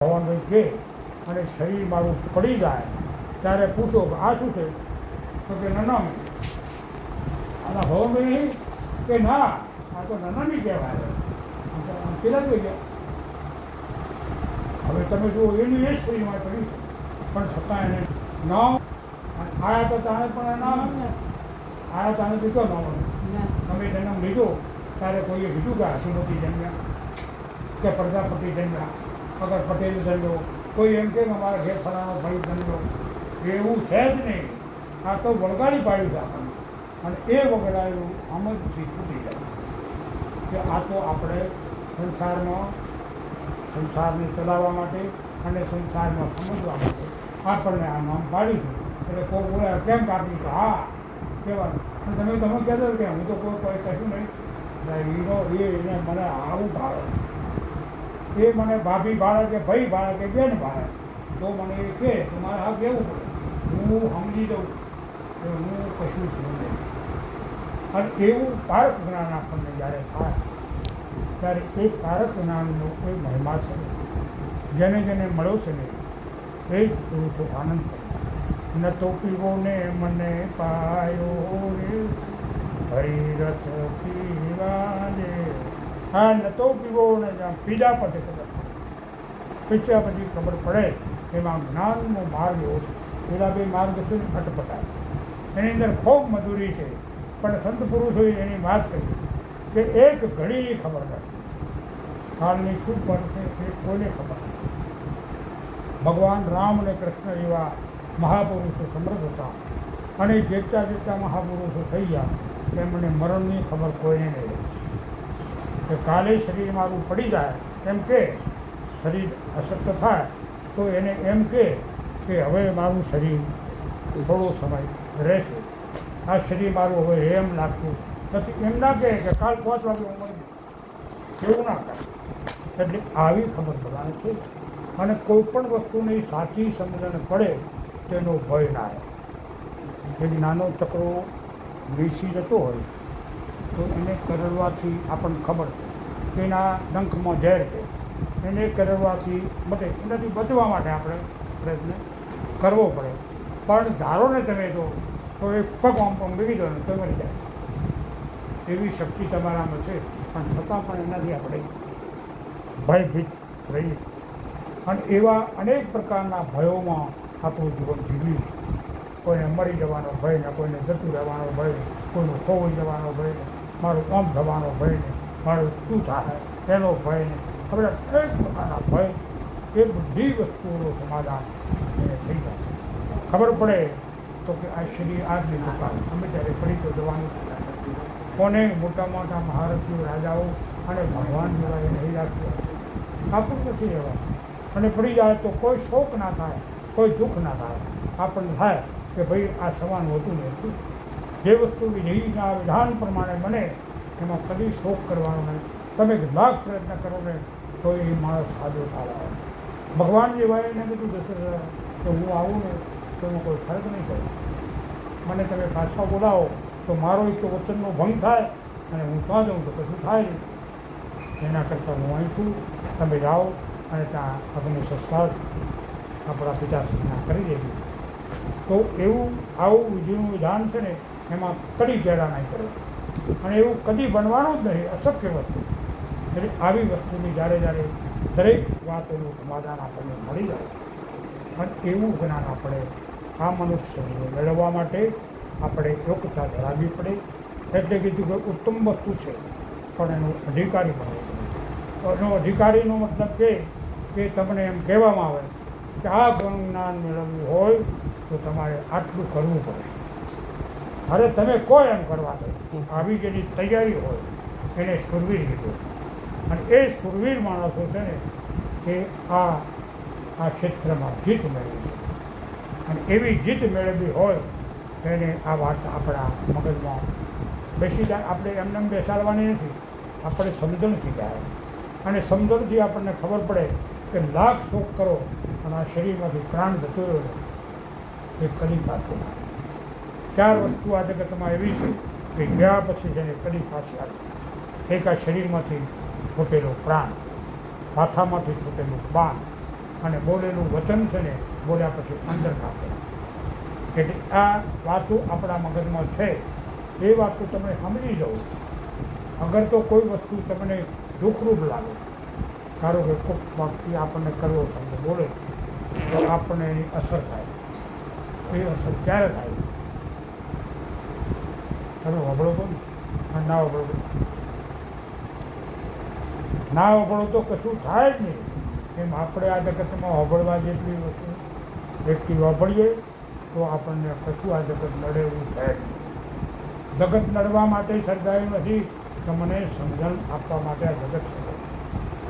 ભગવાનભાઈ કે અને શરીર મારું પડી જાય ત્યારે પૂછો કે આ શું છે? તો કે નનામી. આના ભગવાનભાઈ નહીં કે ના, આ તો નનામી કહેવાય. પેલા જોઈ ગયા. હવે તમે જુઓ, એનું એ જ શરીરમાં પડ્યું છે, પણ છતાં એને નામ આયા તો તાણે પણ નામ આયા તાણે દીધો નામ. તમે જન્મ લીધો ત્યારે કોઈએ કીધું કે હસુમતી જન્મ્યા કે પ્રજાપતિ જન્મ્યા, અગર પટેલ જન્મ્યો, કોઈ એમ કે અમારા ઘેર ફલાણો ભાઈ જન્મ્યો, એવું છે જ નહીં. આ તો વળગાડી પાડ્યું છે આપણને, અને એ વગડાયેલું આમદથી છૂટી જાય કે આ તો આપણે સંસારને ચલાવવા માટે અને સંસારમાં સમજવા માટે આપણને આ નામ પાડ્યું છે. એટલે કોઈ બોલે કેમ કાપ્યું? તો હા કહેવાનું. અને તમે કહેતો કે હું તો કોઈ કશું નહીં, એને મને આવું ભાવે, એ મને ભાભી ભાડે કે ભાઈ ભાડે કે બેન ભાડે, તો મને એ કહે તો મારે હા કહેવું પડે. હું સમજી દઉં કે હું કશું છું નહીં. અને એવું પારસ જ્ઞાન આપણને જ્યારે થાય ત્યારે એ પારસ જ્ઞાનનો કોઈ મહિમા છે ને, જેને જેને મળ્યો છે ને એ જ પુરુષો આનંદ કરે. ન તો પીવો ને મને પાયો રે હરિરસ પીવા દે. હા, નતો પીવો ને પીધા પછી ખબર, પીછ્યા પછી ખબર પડે એમાં જ્ઞાનનો માર્ગ એવો છે. પેલા બે માર્ગ છે ને અટપટાય, એની અંદર ખૂબ મધુરી છે, પણ સંત પુરુષોએ એની વાત કરી કે એક ઘડી ખબર નથી, કાળની શું પડશે એ કોઈને ખબર નથી. ભગવાન રામ અને કૃષ્ણ એવા મહાપુરુષો સમર્થ હતા, અને જેટલા જેટલા મહાપુરુષો થઈ ગયા તેમને મરણની ખબર કોઈને નહીં રહી. કે કાલે શરીર મારું પડી જાય એમ કે શરીર અશક્ત થાય તો એને એમ કે હવે મારું શરીર થોડો સમય રહેશે, આ શરીર મારું હવે એમ લાગતું નથી. એમ ના કહે કે કાલ 5 વાગે હું મળી જઈશ, એવું ના કહે. એટલે આવી ખબર બધાને છે. અને કોઈ પણ વસ્તુની સાચી સમજણ પડે તેનો ભય ના રહે. એક નાનો ચકરો બેસી જતો હોય તો એને કરડવાથી આપણને ખબર છે કે એના ડંખમાં ઝેર છે, એને કરડવાથી બચે. એનાથી બચવા માટે આપણે પ્રયત્ન કરવો પડે. પણ ધારો ને તમે તો એ પગ આમ બીગી દો ને તો મરી જાય. એવી શક્તિ તમારામાં છે, પણ છતાં પણ એનાથી આપણે ભયભીત રહીએ છીએ. અને એવા અનેક પ્રકારના ભયોમાં આપણું જીવન જીવ્યું છે. કોઈને મરી જવાનો ભય ને, કોઈને જતું રહેવાનો ભય ને, કોઈનું ખોવાઈ જવાનો ભય ને, મારું આમ થવાનો ભય ને, મારું શું થાય એનો ભય ને, હવે એક પ્રકારના ભય, એ બધી વસ્તુઓનું સમાધાન એને થઈ જાય. ખબર પડે તો કે આ શરીર આજની દુકાન, અમે ત્યારે પડી તો જવાનું છે. કોને મોટા મોટા મહારથીઓ, રાજાઓ અને ભગવાન જેવા એ નહીં રાખ્યું, આપણું નથી રહેવાનું. અને પડી જાય તો કોઈ શોક ના થાય, કોઈ દુઃખ ના થાય. આપણને થાય કે ભાઈ આ સમાન હોતું નથી. જે વસ્તુ વિધિના વિધાન પ્રમાણે બને એમાં કદી શોક કરવાનો નહીં. તમે લાખ પ્રયત્ન કરો ને તો એ માણસ સાજો થાય. ભગવાન જેવા એને બધું દશરથ તો હું આવું ને તો એમાં કોઈ ફરક નહીં પડે. મને તમે પાછા બોલાવો તો મારો એક તો વચનનો ભંગ થાય, અને હું ત્યાં જાઉં તો કશું થાય નહીં. એના કરતાં હું અહીં છું, તમે જાઓ અને ત્યાં અગ્નિ સંસ્કાર આપણા પિતાશ્રીના કરી દેજો. તો એવું આવું વિધિનું વિધાન છે ને, એમાં કદી ચેડા નહીં કરવો, અને એવું કદી બનવાનું જ નહીં, અશક્ય વસ્તુ. એટલે આવી વસ્તુની જ્યારે દરેક વાતોનું સમાધાન આપણને મળી જાય. અને એવું જ્ઞાન આપણે આ મનુષ્યને મેળવવા માટે આપણે યોગ્યતા ધરાવવી પડે. એટલે કીધું કે ઉત્તમ વસ્તુ છે, પણ એનો અધિકારી બનવો પડે. તો એનો અધિકારીનો મતલબ કે તમને એમ કહેવામાં આવે કે આ જ્ઞાન મેળવવું હોય તો તમારે આટલું કરવું પડે. અરે તમે કોઈ એમ કરવા દે, આવી જેની તૈયારી હોય એને શૂરવીર કીધું. અને એ શૂરવીર માણસો છે ને એ આ ક્ષેત્રમાં જીત મેળવી છે. અને એવી જીત મેળવવી હોય એને આ વાત આપણા મગજમાં બેસી જાય. આપણે એમને બેસાડવાની નથી, આપણે સમજણથી જાય. અને સમજણથી આપણને ખબર પડે કે લાખ શોક કરો અને આ શરીરમાંથી પ્રાણ જતો રહ્યો એ કદી પાછો ના. 4 વસ્તુ આ જગતમાં એવી છે કે ગયા પછી જેને કદી પાછી આવે. એક આ શરીરમાંથી છૂટેલો પ્રાણ, માથામાંથી છૂટેલું બાણ, અને બોલેલું વચન છે ને બોલ્યા પછી અંદર કાપે. એટલે આ વાતો આપણા મગજમાં છે એ વાતો તમે સમજી જાઓ. અગર તો કોઈ વસ્તુ તમને દુઃખરૂપ લાગે, ધારો કે કોઈક વ્યક્તિ આપણને કરવો શબ્દ બોલે તો આપણને એની અસર થાય. એ અસર ક્યારે થાય? તમે વગળો તો ને ના વગળો તો ના વગળો તો કશું થાય જ નહીં. એમ આપણે આ જગતમાં વગળવા જેટલી વસ્તુ વ્યક્તિ વગળીએ તો આપણને કશું આ જગત નડે એવું છે જ નહીં. જગત નડવા માટે સર્જાયું નથી, તમને સમજણ આપવા માટે આ જગત છે.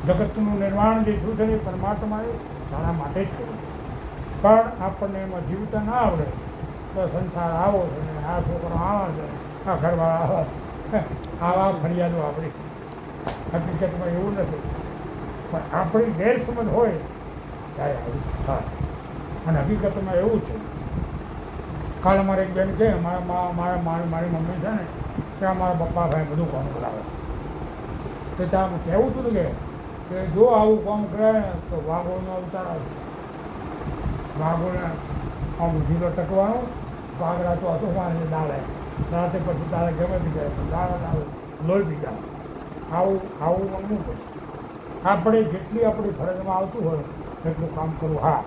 જગતનું નિર્માણ જે થયું છે એ પરમાત્માએ તારા માટે જ કર્યું. પણ આપણને એમાં જીવતા ના આવડે તો સંસાર આવો છે ને આ છોકરો આવા છે, આ ઘરવાળા આવા ફરિયાદો આપણી. હકીકતમાં એવું નથી, પણ આપણી ગેરસમજ હોય ત્યારે આવું થાય. અને હકીકતમાં એવું છે. કાલે મારે એક બેન કહે મારી મમ્મી છે ને ત્યાં મારા પપ્પા ભાઈ બધું કામ કરાવે. તો ત્યાં કહેવું હતું કે જો આવું કામ કરે ને તો વાઘોનો અવતાર આવે. વાઘોને આમ ઢીલો ટકવાનું, વાઘરા તો હતું મારે દાળે રાતે પછી તારે ગમે તે જાય પણ દાળ લોહી પી જાય. આવું માનવું પડશે. આપણે જેટલી આપણી ફરજમાં આવતું હોય એટલું કામ કરવું. હા,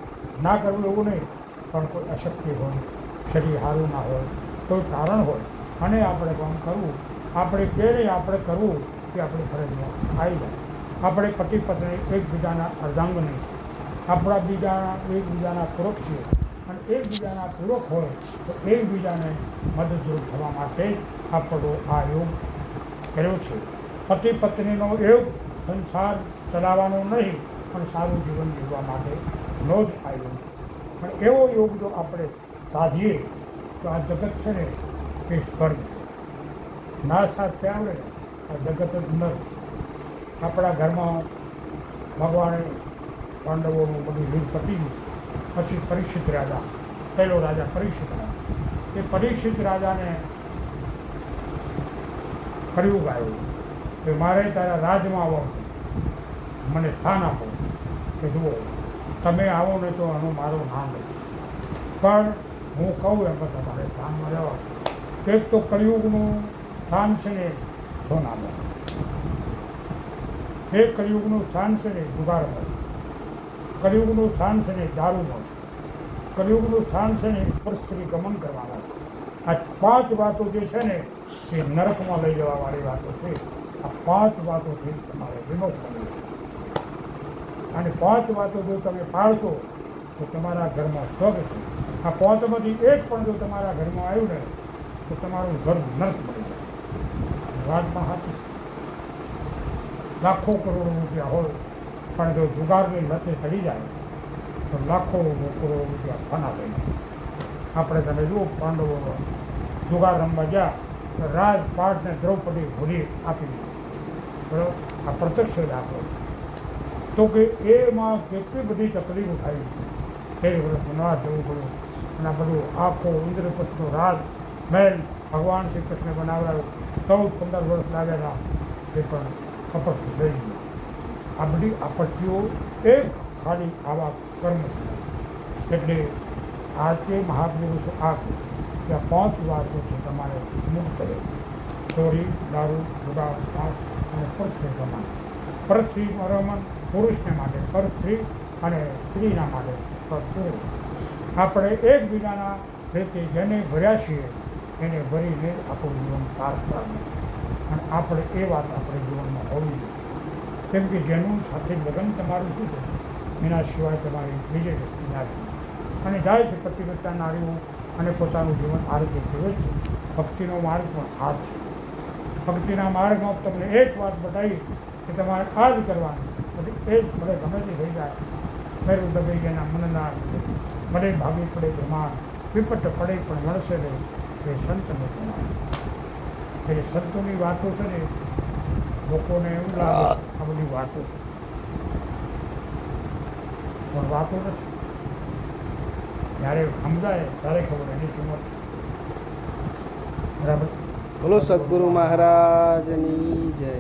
ના કરવું એવું નહીં, પણ કોઈ અશક્તિ હોય, શરીર સારું ના હોય, કોઈ કારણ હોય અને આપણે કામ કરવું. આપણે કે નહીં આપણે કરવું એ આપણી ફરજમાં આવી જાય. આપણે પતિ પત્ની એકબીજાના અર્ધાંગની છે. આપણા એકબીજાના પૂરક છીએ અને એકબીજાના પૂરક હોય તો એકબીજાને મદદરૂપ થવા માટે આપણો આ યોગ કર્યો છે. પતિ પત્નીનો યોગ સંસાર ચલાવવાનો નહીં પણ સારું જીવન જીવવા માટેનો જ આ યોગ. પણ એવો યોગ જો આપણે સાધીએ તો આ જગત છે ને એ સ્વર્ગ છે. ના સાથે આવડે આ જગત જ નર. આપણા ઘરમાં ભગવાને પાંડવોનું બધું યુદ્ધ પતી ગયું. પછી પરીક્ષિત રાજા, પહેલો રાજા પરીક્ષિત રાજા, એ પરીક્ષિત રાજાને કળિયુગ આવ્યું કે મારે તારા રાજમાં આવવાનું, મને સ્થાન આપો. કે જુઓ તમે આવો ને તો આનું મારું નામ લે, પણ હું કહું એમ તમારે સ્થાનમાં રહેવા. એક તો કળિયુગનું સ્થાન છે ને સોનામાં છે, એક કળિયુગનું સ્થાન છે ને જુગારમાં છે, કળિયુગનું સ્થાન છે ને દારૂમાં છે, કળિયુગનું સ્થાન છે ને પરસ્ત્રી ગમન કરવાના છે. આ 5 વાતો જે છે ને એ નરકમાં લઈ જવાવાળી વાતો છે. આ 5 વાતોથી તમારે વિમુખ બનવું. અને 5 વાતો જો તમે પાળશો તો તમારા ઘરમાં સ્વર્ગ છે. આ 5માંથી એક પણ જો તમારા ઘરમાં આવ્યું ને તો તમારું ઘર નર્ક બની જાય. વાત પણ સાચી છે. લાખો કરોડો રૂપિયા હોય પણ જો જુગારની લતે ચડી જાય તો લાખો કરોડો રૂપિયા ફના થઈ જાય. આપણે તમે જુઓ પાંડવો જુગાર રમવા ગયા તો રાજપાટને દ્રૌપદી ભૂલી આપી દીધી. બરાબર, આ પ્રત્યક્ષ દાખલો. તો કે એમાં કેટલી બધી તકલીફ ઉઠાવી. 1 વર્ષ ના જવું પડ્યું અને આ બધું આખો ઇન્દ્રપ્રસ્થનો રાજ મહેલ ભગવાન શ્રી કૃષ્ણ બનાવડાવ્યો. 14-15 વર્ષ લાગેલા એ પણ કપટથી લઈ ગયું. આ બધી આપત્તિઓ એક ખાલી આવા કર્મ છે. એટલે આજે મહાપુરુષો આ કે 5 વાતોથી તમારે મુક્ત રહે. ચોરી, દારૂ, જુગાર, પાસ અને પરસ્ત્રી ગમન. પરસ્ત્રી રમન પુરુષને માટે, પર સ્ત્રી અને સ્ત્રીના માટે પર પુરુષ. આપણે એકબીજાના રીતે જેને ભર્યા છીએ એને ભરીને આપણું જીવન પાર પાડવું. અને આપણે એ વાત આપણે જીવનમાં હોવી જોઈએ. કેમ કે જેનું સાથે લગ્ન તમારું શું છે એના સિવાય તમારી બીજી વ્યક્તિ ના છે. અને જાય છે પતિવ્રતા નારીઓ અને પોતાનું જીવન આ રીતે જીવે છે. ભક્તિનો માર્ગ પણ આ છે. ભક્તિના માર્ગમાં તમને એક વાત બતાવી કે તમારે આ જ કરવાનું. પછી એ જ ભલે ગમે તે થઈ જાય. મેરું દબાઈ ગયા મનના ભલે ભાગી પડે બ્રહ્માંડ, વિપટ પડે પણ મળશે નહીં એ સંતને કહેવાય. એટલે સંતોની વાતો છે ને લોકોને એવું લાગે આ બધી વાતો છે, પણ વાતો નથી. જ્યારે સમજાય ત્યારે ખબર એની કિંમત. બરાબર છે. બોલો સદગુરુ મહારાજની જય.